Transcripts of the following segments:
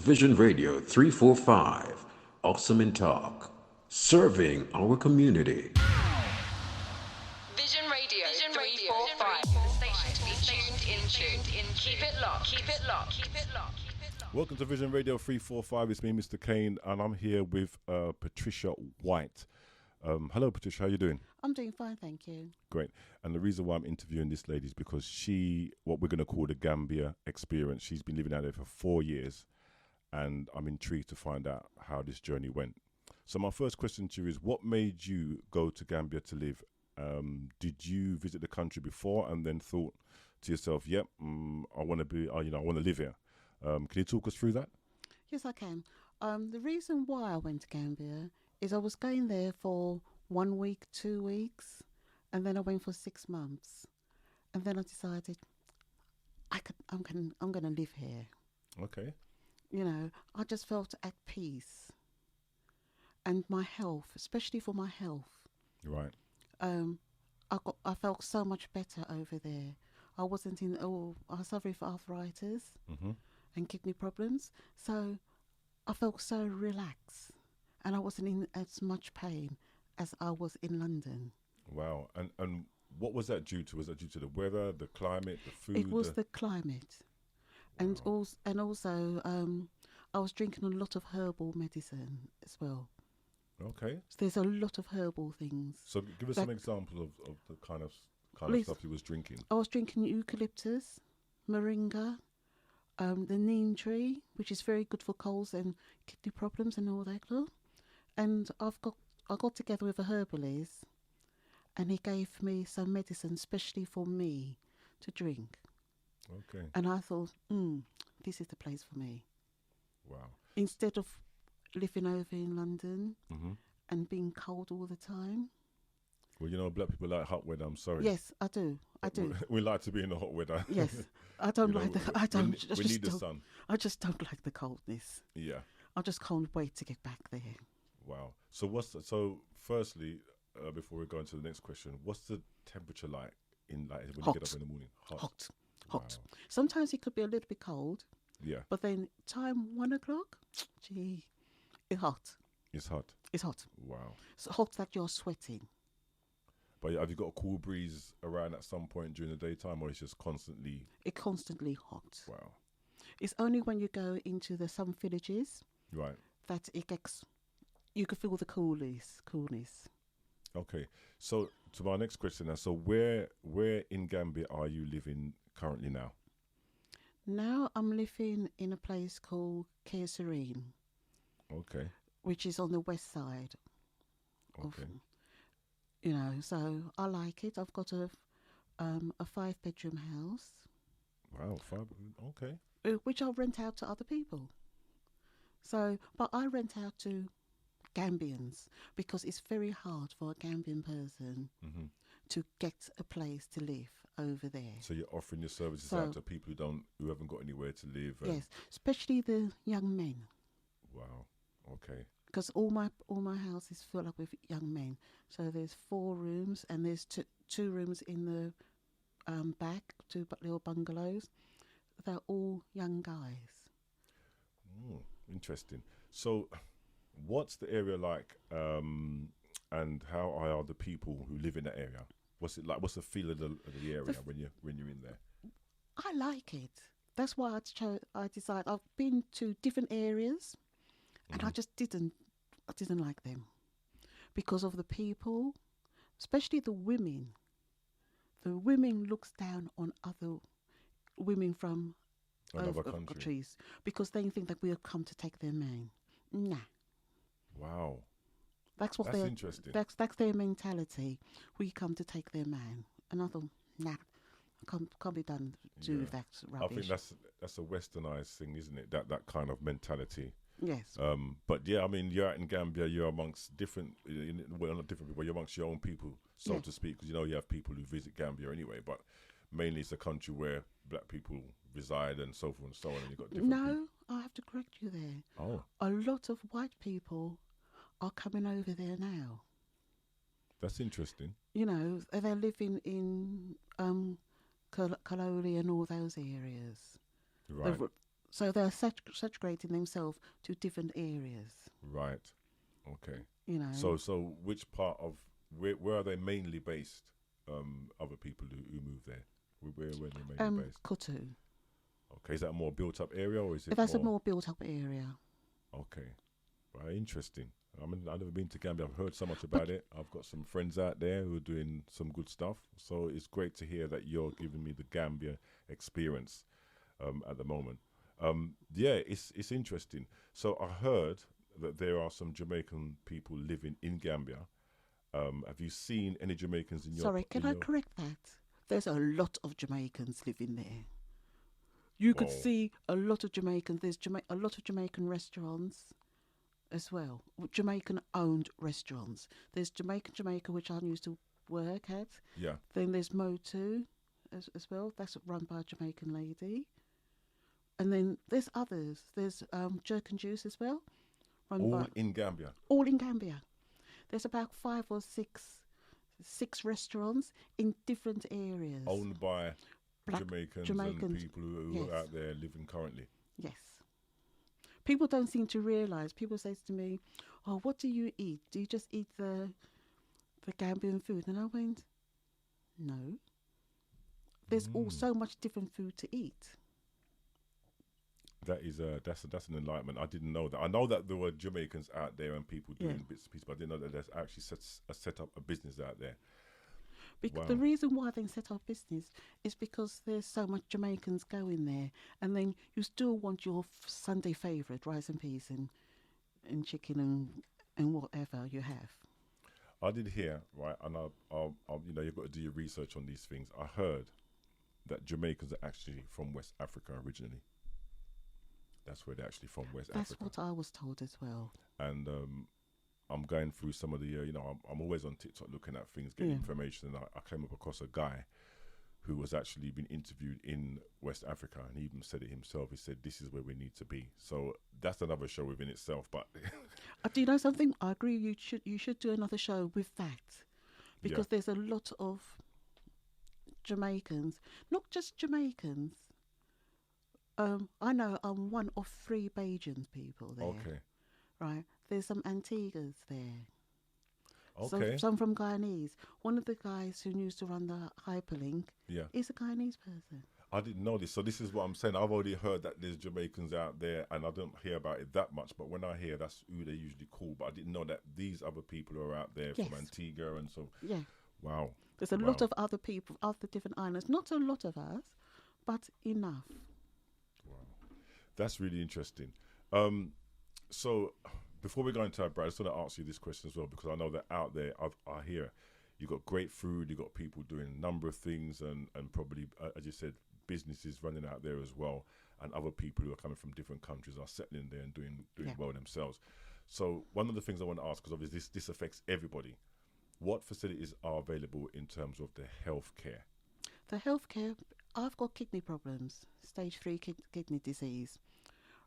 Vision Radio 345, Awesome in Talk, serving our community. Vision Radio 345. The station to be tuned in. Keep it locked. Keep it locked. Keep it locked. Keep it locked. Welcome to Vision Radio 345. It's me, Mr. Kane, and I'm here with Patricia White. Hello, Patricia. How you doing? I'm doing fine, thank you. Great. And the reason why I'm interviewing this lady is because what we're going to call the Gambia Experience, she's been living out there for 4 years, and I'm intrigued to find out how this journey went. So my first question to you is, what made you go to Gambia to live? Did you visit the country before and then thought to yourself, "Yep, I want to be, I want to live here"? Can you talk us through that? Yes, I can. The reason why I went to Gambia is I was going there for 1 week, 2 weeks, and then I went for 6 months, and then I decided I'm going to live here. Okay. You know, I just felt at peace, and my health, especially for my health. Right. I felt so much better over there. I wasn't I was suffering from arthritis and kidney problems, so I felt so relaxed, and I wasn't in as much pain as I was in London. Wow. And what was that due to? Was that due to the weather, the climate, the food? It was the climate, and also I was drinking a lot of herbal medicine as well. Okay. So there's a lot of herbal things. So give us some example of the kind of stuff you was drinking. I was drinking eucalyptus, moringa, the neem tree, which is very good for colds and kidney problems and all that. And I got together with a herbalist, and he gave me some medicine specially for me to drink. Okay. And I thought, this is the place for me. Wow. Instead of living over in London Mm-hmm. and being cold all the time. Well, black people like hot weather. I'm sorry. Yes, I do. We like to be in the hot weather. Yes, I don't like the. I don't. We need the sun. I just don't like the coldness. Yeah. I just can't wait to get back there. Wow. So firstly, before we go into the next question, what's the temperature like when you get up in the morning? Hot. Wow. Sometimes it could be a little bit cold. Yeah. But then time 1 o'clock, gee, it's hot. It's hot. It's hot. Wow. It's hot that you're sweating. But have you got a cool breeze around at some point during the daytime, or it's just constantly? It's constantly hot. Wow. It's only when you go into some villages, Right. that it gets. You can feel the coolness. Okay. So to my next question now. So where in Gambia are you living currently now? Now I'm living in a place called Serene, Okay. which is on the west side. Okay. So I like it. I've got a 5-bedroom house, Wow. Okay. which I'll rent out to other people. So, but I rent out to Gambians because it's very hard for a Gambian person to get a place to live over there. So you're offering your services out to people who haven't got anywhere to live. Yes, especially the young men. Wow. Okay. Because all my house is filled up with young men. So there's 4 rooms, and there's two rooms in the back, 2 little bungalows. They're all young guys. Interesting. So, what's the area like, and how are the people who live in that area? What's it like? What's the feel of the area when you're in there? I like it. That's why I decided. I've been to different areas, and I just didn't like them because of the people, especially the women. The women looks down on other women from Another other country. countries because they think that we'll come to take their man. Nah, Wow. that's what That's interesting. That's their mentality. We come to take their man. And I thought, nah, can't be done to do that rubbish. I think that's a westernized thing, isn't it? That kind of mentality. Yes. But yeah, I mean, you're out in Gambia. You're amongst different, well, not different people. You're amongst your own people, so to speak. Because you have people who visit Gambia anyway. But mainly, it's a country where black people reside and so forth and so on. And you've got different. No, I have to correct you there. Oh, a lot of white people are coming over there now. that's interesting. They're living in Kaloli and all those areas. Right. So they're saturating themselves to different areas. Right. Okay. You know. So which part of where are they mainly based? Other people who move there, where are they mainly based? Kutu. Okay, is that a more built up area or is it? That's a more built up area. Okay, right, interesting. I've never been to Gambia. I've heard so much about it. I've got some friends out there who are doing some good stuff. So it's great to hear that you're giving me the Gambia experience at the moment. Yeah, it's interesting. So I heard that there are some Jamaican people living in Gambia. Have you seen any Jamaicans in your... Sorry, can I correct that? There's a lot of Jamaicans living there. You could see a lot of Jamaicans. There's a lot of Jamaican restaurants as well. Jamaican-owned restaurants. There's Jamaica, which I used to work at. Yeah. Then there's Motu as well. That's run by a Jamaican lady. And then there's others. There's Jerk and Juice as well. All in Gambia? All in Gambia. There's about 5 or 6 restaurants in different areas. Owned by Jamaicans and people who are out there living currently. Yes. People don't seem to realise. People say to me, "Oh, what do you eat? Do you just eat the Gambian food?" And I went, "No. There's so much different food to eat." That is that's an enlightenment. I didn't know that. I know that there were Jamaicans out there and people doing bits and pieces, but I didn't know that there's actually set up a business out there. Because the reason why they set up business is because there's so much Jamaicans going there, and then you still want your Sunday favourite, rice and peas and chicken and whatever you have. I did hear, right, and I'll you've got to do your research on these things. I heard that Jamaicans are actually from West Africa originally. That's where they're actually from, West Africa. That's what I was told as well. And I'm going through some of the, I'm always on TikTok looking at things, getting information, and I came up across a guy who was actually been interviewed in West Africa, and he even said it himself. He said, "This is where we need to be." So that's another show within itself. But do you know something? I agree. You should do another show with that, because there's a lot of Jamaicans, not just Jamaicans. I know I'm one of 3 Bajan people there. Okay. Right. There's some Antiguas there. Okay. Some from Guyanese. One of the guys who used to run the hyperlink is a Guyanese person. I didn't know this. So this is what I'm saying. I've already heard that there's Jamaicans out there, and I don't hear about it that much. But when I hear, that's who they usually call. But I didn't know that these other people are out there from Antigua and so. Yeah. Wow. There's a lot of other people, other different islands. Not a lot of us, but enough. That's really interesting. So before we go into our break, I just want to ask you this question as well, because I know that out there, I hear you got great food, you got people doing a number of things, and probably, as you said, businesses running out there as well, and other people who are coming from different countries are settling there and doing well themselves. So one of the things I want to ask, because obviously this affects everybody, what facilities are available in terms of the healthcare? The healthcare, I've got kidney problems, stage 3 kidney disease.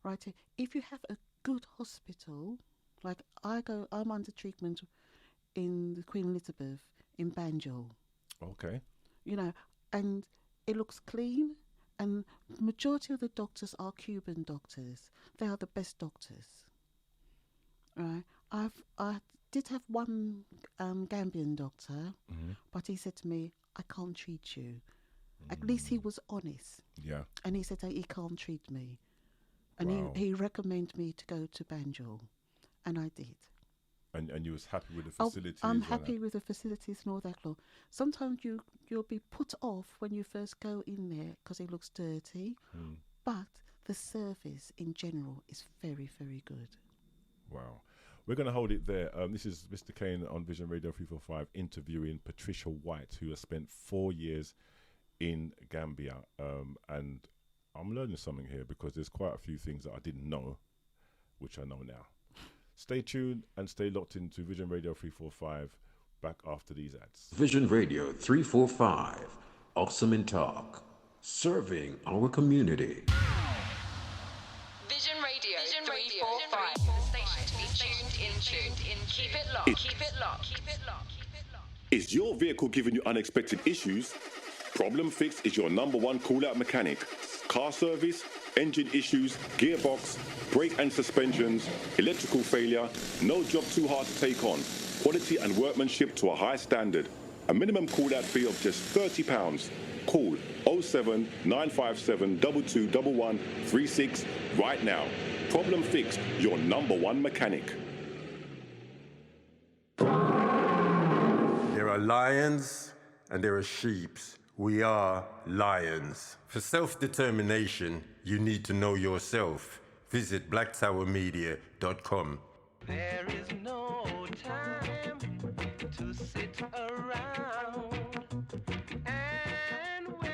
Right, if you have a good hospital, like I'm under treatment in the Queen Elizabeth in Banjul. Okay. And it looks clean, and the majority of the doctors are Cuban doctors. They are the best doctors. Right. I did have one Gambian doctor, but he said to me, "I can't treat you." At least he was honest. Yeah. And he said that he can't treat me. And he recommended me to go to Banjul, and I did. And you was happy with the facilities? I'm happy with the facilities and all that lot. Sometimes you'll be put off when you first go in there because it looks dirty, but the service in general is very, very good. Wow. We're going to hold it there. This is Mr. Kane on Vision Radio 345 interviewing Patrica White, who has spent 4 years in Gambia, and I'm learning something here because there's quite a few things that I didn't know, which I know now. Stay tuned and stay locked into Vision Radio 345. Back after these ads. Vision Radio 345. Awesome in talk. Serving our community. Vision Radio 345. The station to be tuned in. Keep it locked. Keep it locked. Keep it locked. Keep it locked. Is your vehicle giving you unexpected issues? Problem Fix is your #1 call-out mechanic. car service, engine issues, gearbox, brake and suspensions, electrical failure, no job too hard to take on. Quality and workmanship to a high standard. A minimum call-out fee of just £30. Call 07 957 221136 right now. Problem fixed, your number one mechanic. There are lions and there are sheeps. We are lions. For self-determination, you need to know yourself. Visit blacktowermedia.com. There is no time to sit around and wait.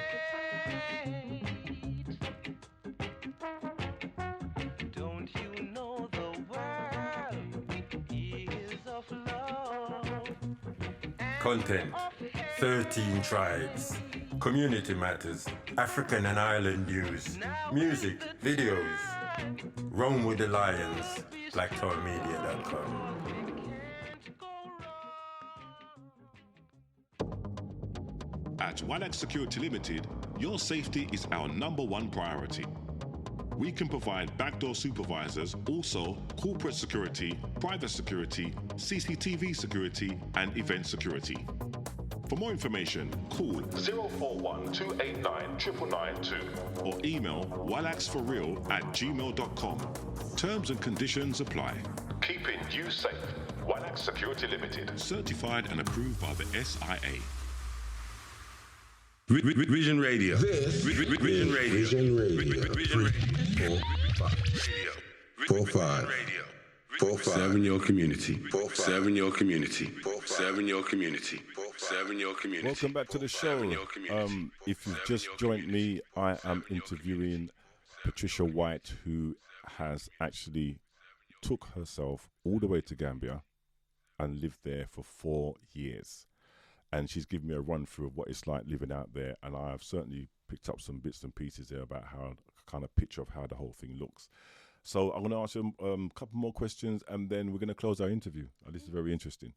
Don't you know the world is of love? Content, 13 tribes, community matters, African and island news, music, videos. Roam with the lions, blacktowermedia.com. At Wanax Security Limited, your safety is our number one priority. We can provide backdoor supervisors, also corporate security, private security, CCTV security, and event security. For more information, call 041 289 9992 or email wallaxforreal@gmail.com. Terms and conditions apply. Keeping you safe. Wallax Security Limited. Certified and approved by the SIA. Vision Radio. Vision Radio. Vision Radio. Vision Radio. 45. 7 your community. 7 your community. 7 your community. 7 your community. Welcome back to the show. If you've just joined me, I am interviewing Patrica White, who has actually took herself all the way to Gambia and lived there for 4 years. And she's given me a run through of what it's like living out there. And I've certainly picked up some bits and pieces there about how, kind of picture of how the whole thing looks. So I'm going to ask you a couple more questions and then we're going to close our interview. This is very interesting.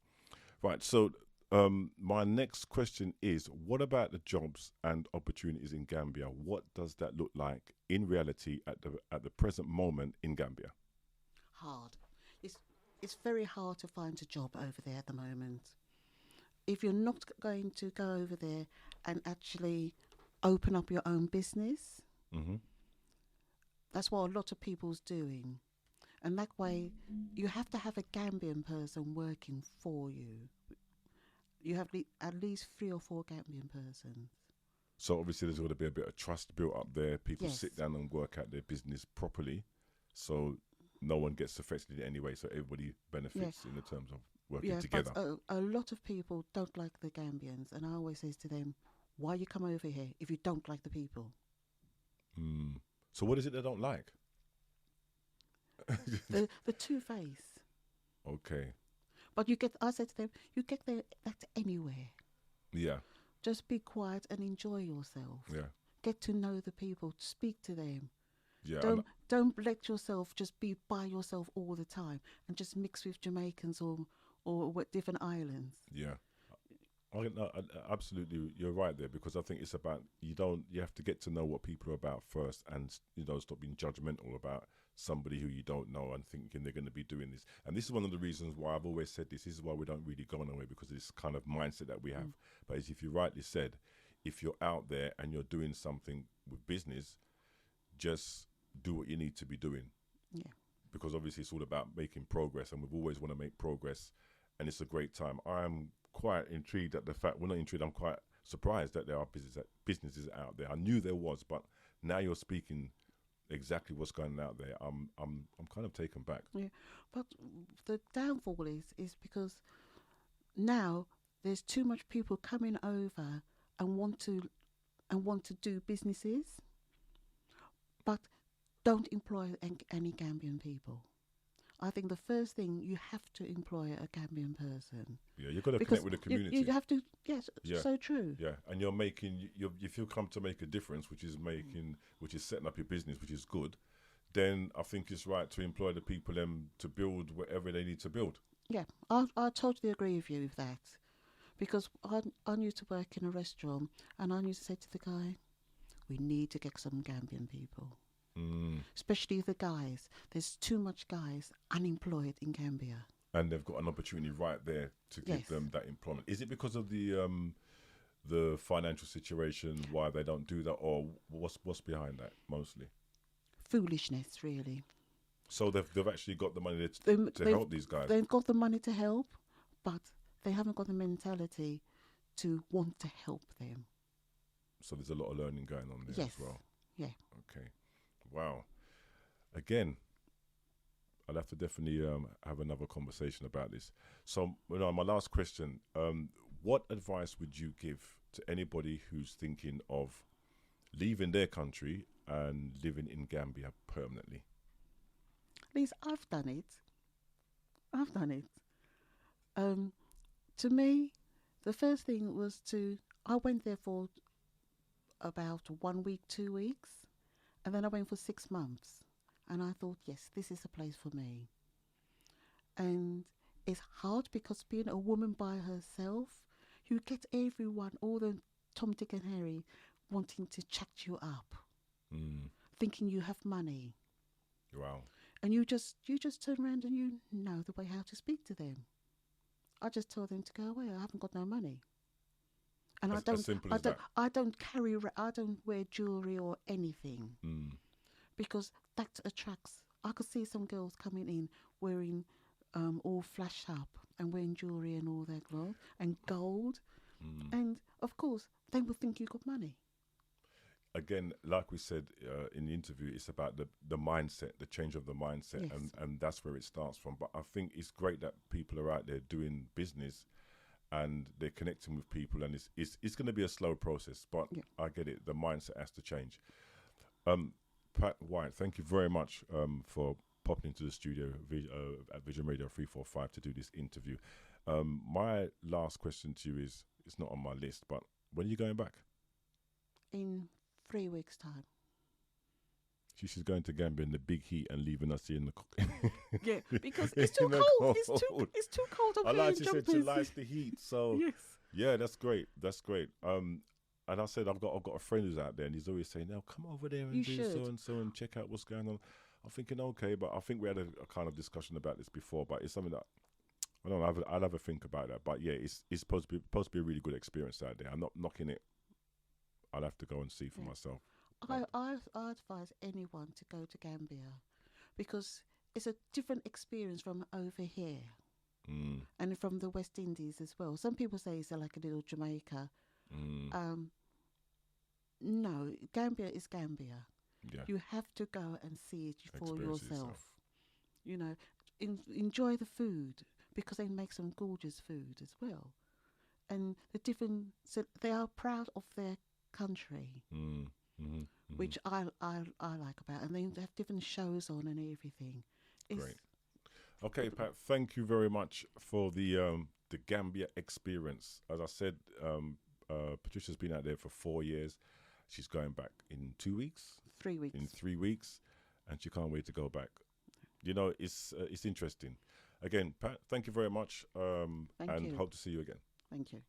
Right, so my next question is, what about the jobs and opportunities in Gambia? What does that look like in reality at the present moment in Gambia? Hard. It's very hard to find a job over there at the moment. If you're not going to go over there and actually open up your own business, that's what a lot of people's doing. And that way, you have to have a Gambian person working for you. You have at least 3 or 4 Gambian persons. So obviously there's got to be a bit of trust built up there. People sit down and work out their business properly, so no one gets affected in any way, so everybody benefits in the terms of working together. But a lot of people don't like the Gambians, and I always say to them, why you come over here if you don't like the people? So what is it they don't like? the two-face. Okay. But I said to them, you get that anywhere. Yeah. Just be quiet and enjoy yourself. Yeah. Get to know the people, speak to them. Yeah. Don't let yourself just be by yourself all the time and just mix with Jamaicans or with different islands. Yeah. Absolutely, you're right there, because I think it's about you have to get to know what people are about first, and stop being judgmental about somebody who you don't know and thinking they're going to be doing this. And this is one of the reasons why I've always said this is why we don't really go nowhere, because of this kind of mindset that we have. But as if you rightly said, if you're out there and you're doing something with business, just do what you need to be doing. Yeah. Because obviously it's all about making progress, and we've always want to make progress, and it's a great time. I'm quite intrigued at the fact, well, not intrigued, I'm quite surprised that there are businesses out there. I knew there was, but now you're speaking exactly what's going on out there. I'm kind of taken back. Yeah, but the downfall is because now there's too much people coming over and want to do businesses, but don't employ any Gambian people. I think the first thing, you have to employ a Gambian person. Yeah, you've got to connect with the community. You have to, yes, so true. Yeah, and if you come to make a difference, which is setting up your business, which is good, then I think it's right to employ the people to build whatever they need to build. Yeah, I totally agree with you with that. Because I used to work in a restaurant, and I used to say to the guy, We need to get some Gambian people, Mm. especially the guys. There's too much guys unemployed in Gambia. And they've got an opportunity right there to give Yes. them that employment. Is it because of the financial situation why they don't do that, or what's behind that mostly? Foolishness, really. So they've actually got the money They- to they've- help these guys. They've got the money to help, but they haven't got the mentality to want to help them. So there's a lot of learning going on there Yes. as well. Yeah. Okay. Wow. Again, I'll have to definitely have another conversation about this. So, my last question: what advice would you give to anybody who's thinking of leaving their country and living in Gambia permanently? Lisa, I've done it. To me, the first thing was I went there for about 1 week, 2 weeks, and then I went for 6 months. And I thought, yes, this is a place for me. And it's hard because being a woman by herself, you get everyone, all the Tom, Dick, and Harry, wanting to chat you up, thinking you have money. Wow. And you just turn around and you know the way how to speak to them. I just told them to go away. I haven't got no money. And As simple as that. I don't wear jewelry or anything because that attracts. I could see some girls coming in wearing all flashed up and wearing jewelry and all that clothes and gold, and of course they will think you got money. Again, like we said in the interview, it's about the mindset, the change of the mindset, Yes. and that's where it starts from. But I think it's great that people are out there doing business and they're connecting with people, and it's going to be a slow process, but Yeah. I get it. The mindset has to change. Pat White, thank you very much for popping into the studio at Vision Radio 345 to do this interview. My last question to you is, it's not on my list, but when are you going back? In 3 weeks' time. She's going to Gambia in the big heat and leaving us here in the. Yeah, because it's too In the cold. cold. It's too cold up I here like in she said she jumpers. likes the heat, so Yes. yeah, that's great. That's great. And I said I've got a friend who's out there, and he's always saying, "Now come over there and You do should. so and so and check out what's going on." I'm thinking, okay, but I think we had a kind of discussion about this before, but it's something that I don't know. I'll have a think about that. But yeah, it's supposed to be a really good experience out there. I'm not knocking it. I'll have to go and see for Yeah. myself. I advise anyone to go to Gambia because it's a different experience from over here and from the West Indies as well. Some people say it's like a little Jamaica. No, Gambia is Gambia. Yeah. You have to go and see it for Experience it yourself. yourself. You know, enjoy the food because they make some gorgeous food as well. And so they are proud of their country. Which I like about, and they have different shows on and everything. Great. Okay, Pat. Thank you very much for the Gambia Experience. As I said, Patricia's been out there for 4 years. She's going back in 2 weeks. 3 weeks. In 3 weeks, and she can't wait to go back. You know, it's interesting. Again, Pat, thank you very much, Thank and you. hope to see you again. Thank you.